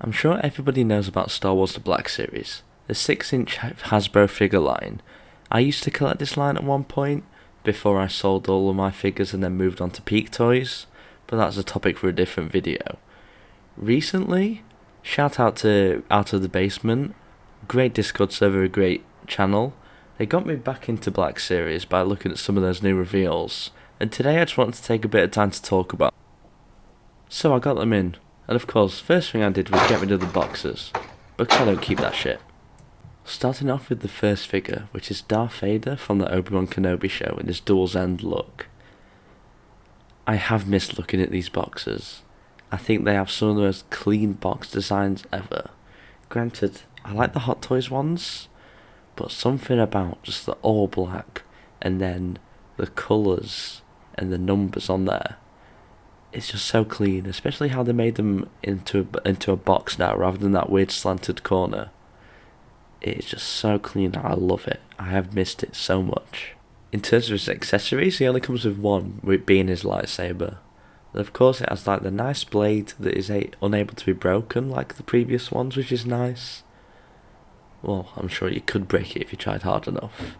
I'm sure everybody knows about Star Wars The Black Series, the 6-inch Hasbro figure line. I used to collect this line at one point, before I sold all of my figures and then moved on to Peak Toys, but that's a topic for a different video. Recently, shout out to Out of the Basement, great Discord server, a great channel. They got me back into Black Series by looking at some of those new reveals, and today I just wanted to take a bit of time to talk about. So I got them in. And of course, first thing I did was get rid of the boxes, because I don't keep that shit. Starting off with the first figure, which is Darth Vader from the Obi-Wan Kenobi show in his duels end look. I have missed looking at these boxes. I think they have some of the most clean box designs ever. Granted, I like the Hot Toys ones, but something about just the all black and then the colours and the numbers on there. It's just so clean, especially how they made them into a box now rather than that weird slanted corner. It's just so clean, I love it. I have missed it so much. In terms of his accessories, he only comes with one, with being his lightsaber. And of course it has like the nice blade that is unable to be broken like the previous ones, which is nice. Well, I'm sure you could break it if you tried hard enough.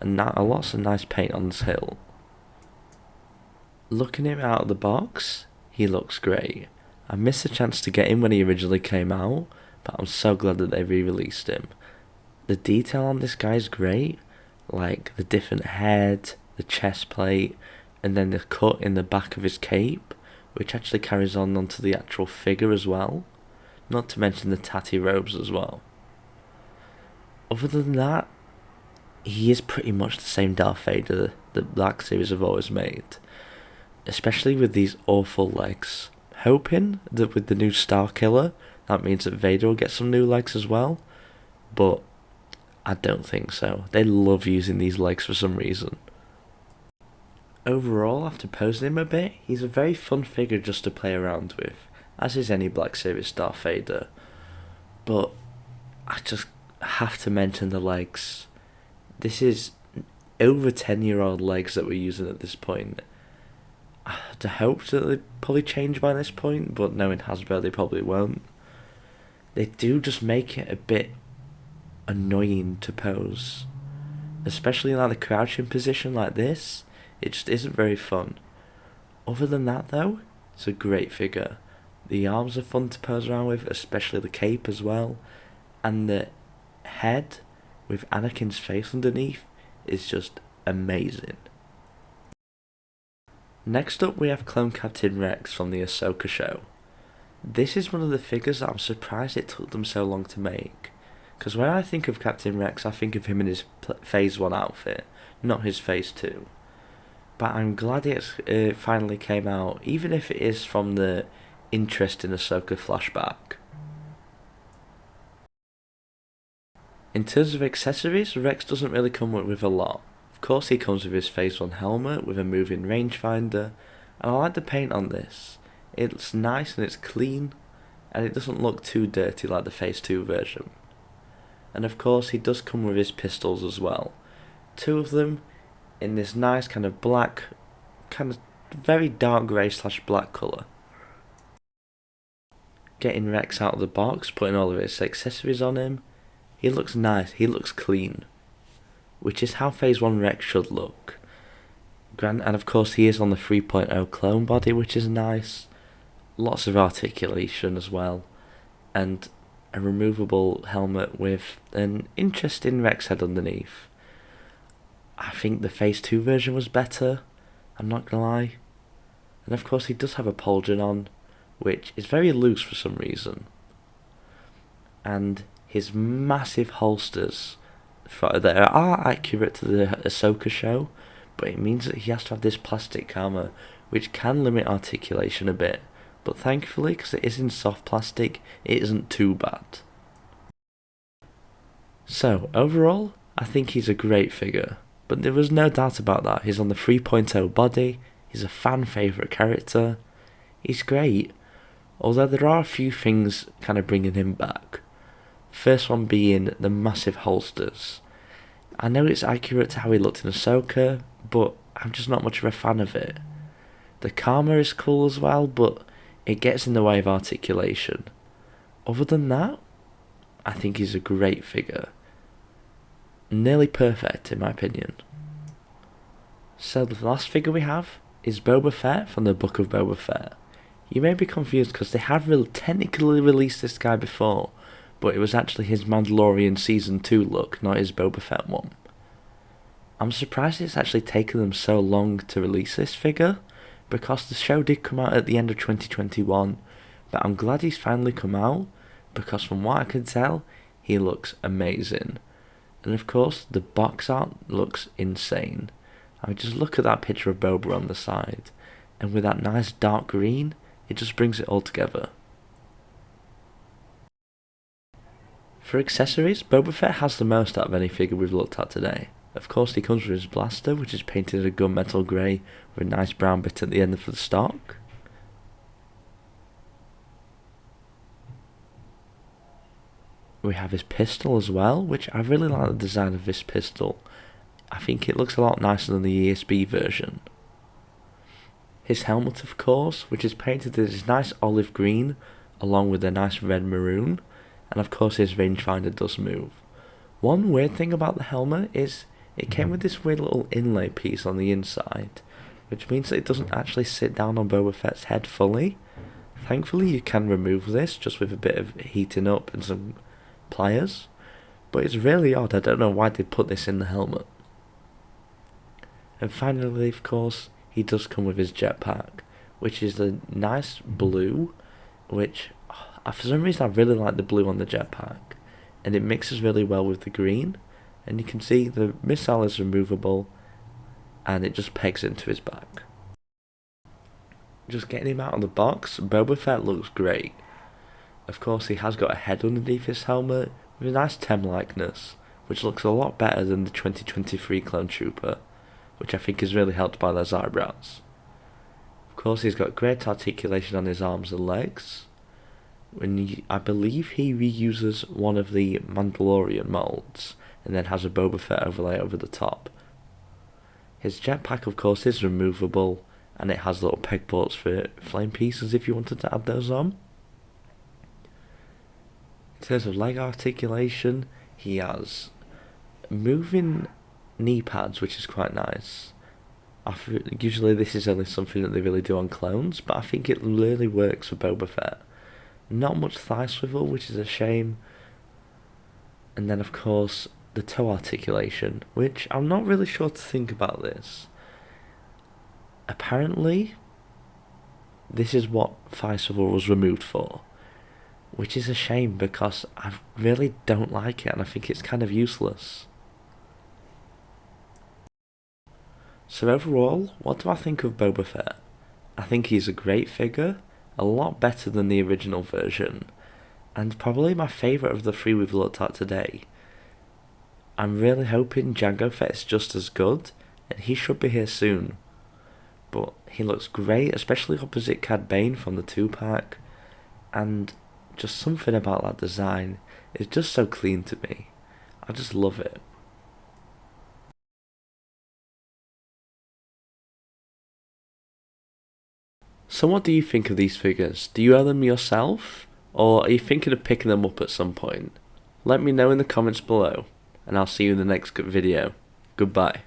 And now lots of nice paint on this hilt. Looking at him out of the box, he looks great. I missed the chance to get him when he originally came out, but I'm so glad that they re-released him. The detail on this guy is great, like the different head, the chest plate, and then the cut in the back of his cape, which actually carries on onto the actual figure as well, not to mention the tatty robes as well. Other than that, he is pretty much the same Darth Vader the Black Series have always made. Especially with these awful legs. Hoping that with the new Star Killer, that means that Vader will get some new legs as well. But I don't think so. They love using these legs for some reason. Overall, after posing him a bit, he's a very fun figure just to play around with, as is any Black Series Darth Vader. But I just have to mention the legs. This is over 10-year-old legs that we're using at this point. To hope that they probably change by this point, but knowing Hasbro, they probably won't. They do just make it a bit annoying to pose, especially in like a crouching position like this. It just isn't very fun. Other than that though, it's a great figure. The arms are fun to pose around with, especially the cape as well, and the head with Anakin's face underneath is just amazing. Next up we have Clone Captain Rex from the Ahsoka show. This is one of the figures that I'm surprised it took them so long to make, because when I think of Captain Rex I think of him in his Phase 1 outfit, not his Phase 2. But I'm glad it finally came out, even if it is from the interesting Ahsoka flashback. In terms of accessories, Rex doesn't really come with a lot. Of course he comes with his Phase 1 helmet with a moving rangefinder, and I like the paint on this. It's nice and it's clean, and it doesn't look too dirty like the Phase 2 version. And of course he does come with his pistols as well. 2 of them in this nice kind of black, kind of very dark grey / black colour. Getting Rex out of the box, putting all of his accessories on him, he looks nice, he looks clean. Which is how Phase 1 Rex should look. And of course he is on the 3.0 clone body, which is nice. Lots of articulation as well. And a removable helmet with an interesting Rex head underneath. I think the Phase 2 version was better, I'm not gonna lie. And of course he does have a pauldron on, which is very loose for some reason. And his massive holsters that are accurate to the Ahsoka show, but it means that he has to have this plastic armor, which can limit articulation a bit, but thankfully, because it is in soft plastic, it isn't too bad. So, overall, I think he's a great figure, but there was no doubt about that. He's on the 3.0 body, he's a fan favourite character, he's great, although there are a few things kind of bringing him back. First one being the massive holsters. I know it's accurate to how he looked in Ahsoka, but I'm just not much of a fan of it. The Karma is cool as well, but it gets in the way of articulation. Other than that, I think he's a great figure. Nearly perfect in my opinion. So the last figure we have is Boba Fett from the Book of Boba Fett. You may be confused because they have technically released this guy before, but it was actually his Mandalorian Season 2 look, not his Boba Fett one. I'm surprised it's actually taken them so long to release this figure, because the show did come out at the end of 2021, but I'm glad he's finally come out, because from what I can tell, he looks amazing. And of course, the box art looks insane. I mean, just look at that picture of Boba on the side, and with that nice dark green, it just brings it all together. For accessories, Boba Fett has the most out of any figure we've looked at today. Of course, he comes with his blaster, which is painted a gunmetal grey with a nice brown bit at the end of the stock. We have his pistol as well, which I really like the design of this pistol. I think it looks a lot nicer than the ESB version. His helmet, of course, which is painted in this nice olive green, along with a nice red maroon, and of course his rangefinder does move. One weird thing about the helmet is it came with this weird little inlay piece on the inside, which means that it doesn't actually sit down on Boba Fett's head fully. Thankfully you can remove this just with a bit of heating up and some pliers, but it's really odd. I don't know why they put this in the helmet. And finally, of course, he does come with his jetpack, which is a nice blue, which for some reason I really like the blue on the jetpack, and it mixes really well with the green, and you can see the missile is removable and it just pegs into his back. Just getting him out of the box, Boba Fett looks great. Of course, he has got a head underneath his helmet with a nice Tem likeness, which looks a lot better than the 2023 Clone Trooper, which I think is really helped by those eyebrows. Of course, he's got great articulation on his arms and legs. I believe he reuses one of the Mandalorian molds, and then has a Boba Fett overlay over the top. His jetpack, of course, is removable, and it has little peg ports for flame pieces if you wanted to add those on. In terms of leg articulation, he has moving knee pads, which is quite nice. Usually this is only something that they really do on clones, but I think it really works for Boba Fett. Not much thigh swivel, which is a shame. And then of course the toe articulation, which I'm not really sure to think about this. Apparently this is what thigh swivel was removed for, which is a shame because I really don't like it and I think it's kind of useless. So overall, what do I think of Boba Fett? I think he's a great figure, a lot better than the original version, and probably my favourite of the three we've looked at today. I'm really hoping Jango Fett is just as good, and he should be here soon. But he looks great, especially opposite Cad Bane from the 2-pack, and just something about that design is just so clean to me. I just love it. So what do you think of these figures? Do you own them yourself? Or are you thinking of picking them up at some point? Let me know in the comments below, and I'll see you in the next video. Goodbye.